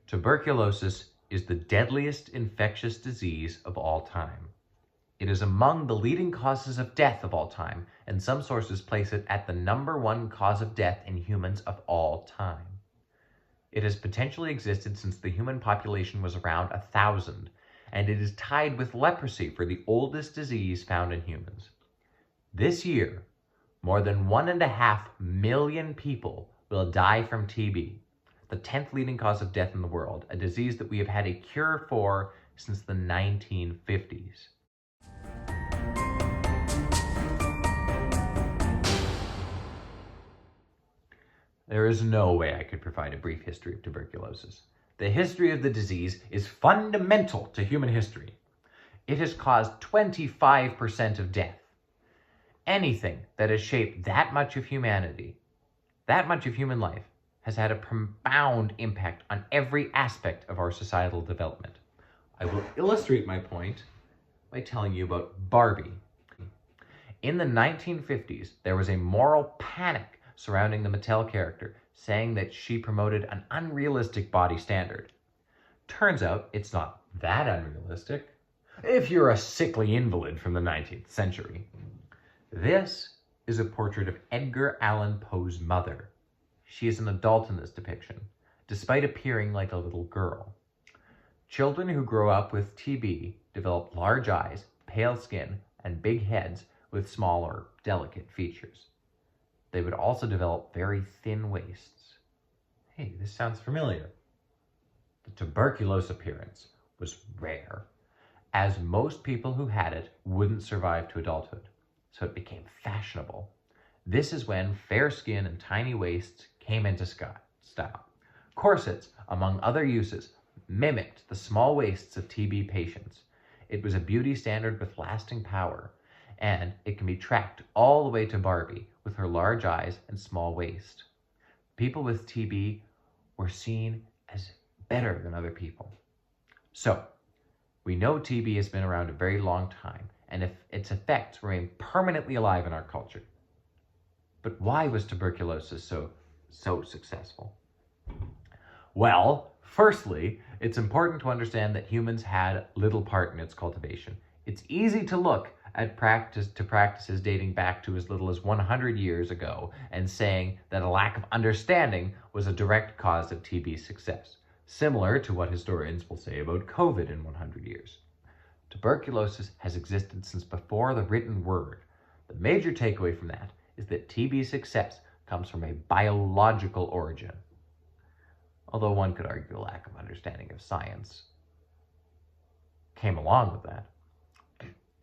Tuberculosis is the deadliest infectious disease of all time. It is among the leading causes of death of all time, and some sources place it at the #1 cause of death in humans of all time. It has potentially existed since the human population was around 1,000, and it is tied with leprosy for the oldest disease found in humans. This year, more than 1.5 million people will die from TB, the 10th leading cause of death in the world, a disease that we have had a cure for since the 1950s. There is no way I could provide a brief history of tuberculosis. The history of the disease is fundamental to human history. It has caused 25% of death. Anything that has shaped that much of humanity, that much of human life, has had a profound impact on every aspect of our societal development. I will illustrate my point by telling you about Barbie. In the 1950s, there was a moral panic surrounding the Mattel character, saying that she promoted an unrealistic body standard. Turns out it's not that unrealistic if you're a sickly invalid from the 19th century. This is a portrait of Edgar Allan Poe's mother. She is an adult in this depiction, despite appearing like a little girl. Children who grow up with TB develop large eyes, pale skin, and big heads with smaller, delicate features. They would also develop very thin waists. Hey, this sounds familiar. The tuberculous appearance was rare, as most people who had it wouldn't survive to adulthood, so it became fashionable. This is when fair skin and tiny waists came into style. Corsets, among other uses, mimicked the small waists of TB patients. It was a beauty standard with lasting power, and it can be tracked all the way to Barbie with her large eyes and small waist. People with TB were seen as better than other people. So, we know TB has been around a very long time, and if its effects remain permanently alive in our culture. But why was tuberculosis so successful? Well, firstly, it's important to understand that humans had little part in its cultivation. It's easy to look at practices dating back to as little as 100 years ago and saying that a lack of understanding was a direct cause of TB's success, similar to what historians will say about COVID in 100 years. Tuberculosis has existed since before the written word. The major takeaway from that is that TB's success comes from a biological origin. Although one could argue a lack of understanding of science came along with that.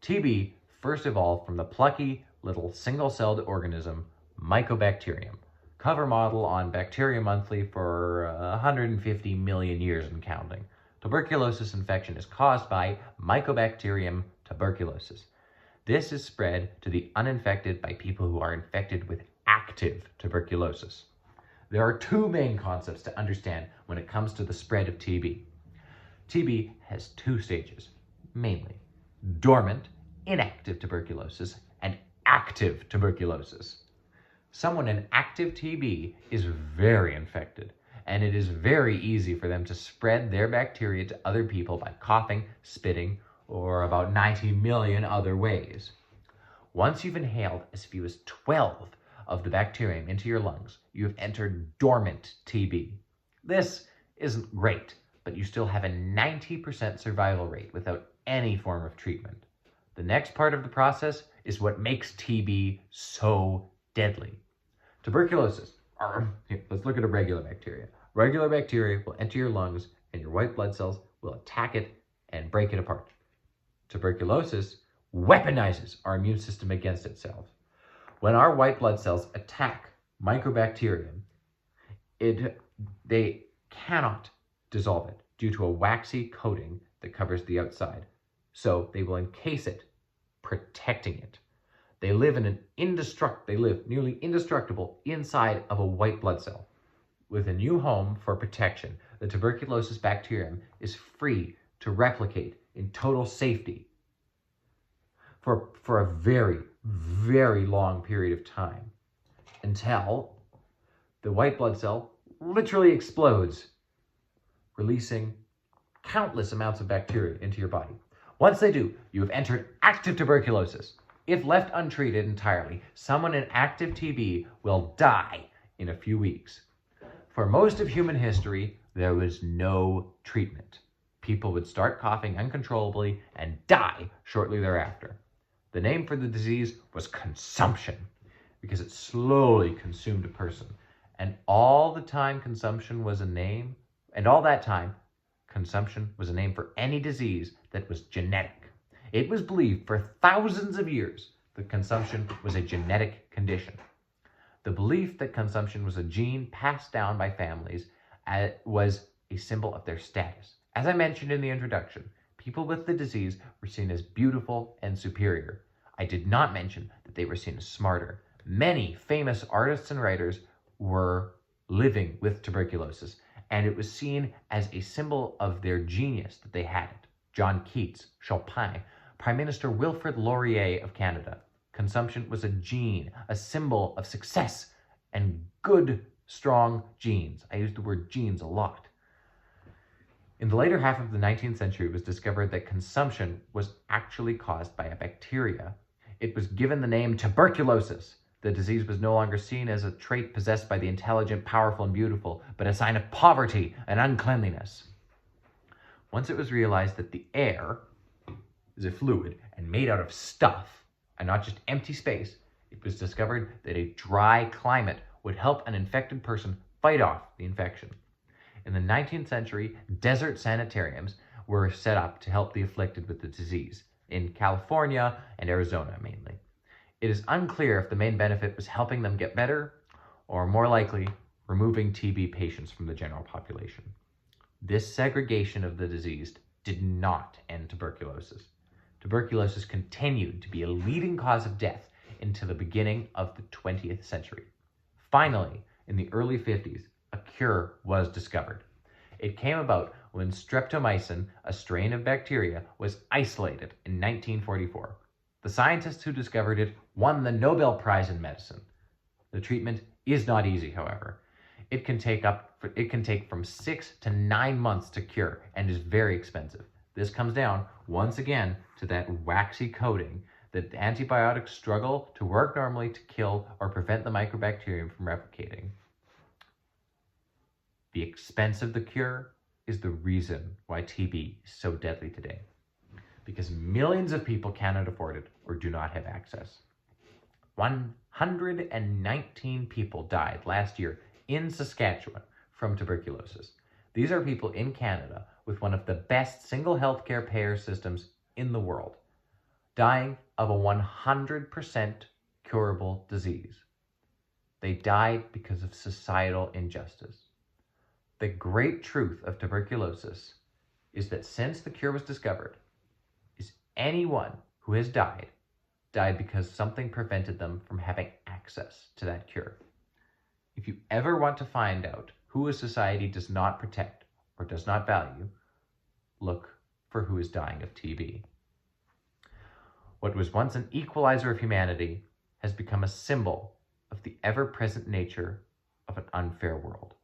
TB first evolved from the plucky little single-celled organism Mycobacterium, cover model on Bacteria Monthly for 150 million years and counting. Tuberculosis infection is caused by Mycobacterium tuberculosis. This is spread to the uninfected by people who are infected with active tuberculosis. There are two main concepts to understand when it comes to the spread of TB. TB has two stages, mainly dormant, inactive tuberculosis and active tuberculosis. Someone in active TB is very infected, and it is very easy for them to spread their bacteria to other people by coughing, spitting, or about 90 million other ways. Once you've inhaled as few as 12 of the bacterium into your lungs, you have entered dormant TB. This isn't great, but you still have a 90% survival rate without any form of treatment. The next part of the process is what makes TB so deadly. Tuberculosis. Let's look at a regular bacteria. Regular bacteria will enter your lungs and your white blood cells will attack it and break it apart. Tuberculosis weaponizes our immune system against itself. When our white blood cells attack Mycobacterium, they cannot dissolve it due to a waxy coating that covers the outside. So they will encase it, protecting it. They live nearly indestructible inside of a white blood cell. With a new home for protection, the tuberculosis bacterium is free to replicate in total safety for a very, very long period of time until the white blood cell literally explodes, releasing countless amounts of bacteria into your body. Once they do, you have entered active tuberculosis. If left untreated entirely, someone in active TB will die in a few weeks. For most of human history, there was no treatment. People would start coughing uncontrollably and die shortly thereafter. The name for the disease was consumption, because it slowly consumed a person. And all that time consumption was a name for any disease that was genetic. It was believed for thousands of years that consumption was a genetic condition. The belief that consumption was a gene passed down by families was a symbol of their status. As I mentioned in the introduction, people with the disease were seen as beautiful and superior. I did not mention that they were seen as smarter. Many famous artists and writers were living with tuberculosis, and it was seen as a symbol of their genius that they had it. John Keats, Chopin, Prime Minister Wilfrid Laurier of Canada. Consumption was a gene, a symbol of success and good, strong genes. I use the word genes a lot. In the later half of the 19th century, it was discovered that consumption was actually caused by a bacteria. It was given the name tuberculosis. The disease was no longer seen as a trait possessed by the intelligent, powerful, and beautiful, but a sign of poverty and uncleanliness. Once it was realized that the air is a fluid and made out of stuff, and not just empty space, it was discovered that a dry climate would help an infected person fight off the infection. In the 19th century, desert sanitariums were set up to help the afflicted with the disease, in California and Arizona mainly. It is unclear if the main benefit was helping them get better, or more likely, removing TB patients from the general population. This segregation of the disease did not end tuberculosis. Tuberculosis continued to be a leading cause of death into the beginning of the 20th century. Finally, in the early 50s, a cure was discovered. It came about when streptomycin, a strain of bacteria, was isolated in 1944. The scientists who discovered it won the Nobel Prize in Medicine. The treatment is not easy, however. It can take from 6 to 9 months to cure and is very expensive. This comes down, once again, to that waxy coating that antibiotics struggle to work normally to kill or prevent the microbacterium from replicating. The expense of the cure is the reason why TB is so deadly today, because millions of people cannot afford it or do not have access. 119 people died last year in Saskatchewan from tuberculosis. These are people in Canada with one of the best single healthcare payer systems in the world, dying of a 100% curable disease. They died because of societal injustice. The great truth of tuberculosis is that since the cure was discovered, anyone who has died because something prevented them from having access to that cure. If you ever want to find out who a society does not protect or does not value, look for who is dying of TB. What was once an equalizer of humanity has become a symbol of the ever-present nature of an unfair world.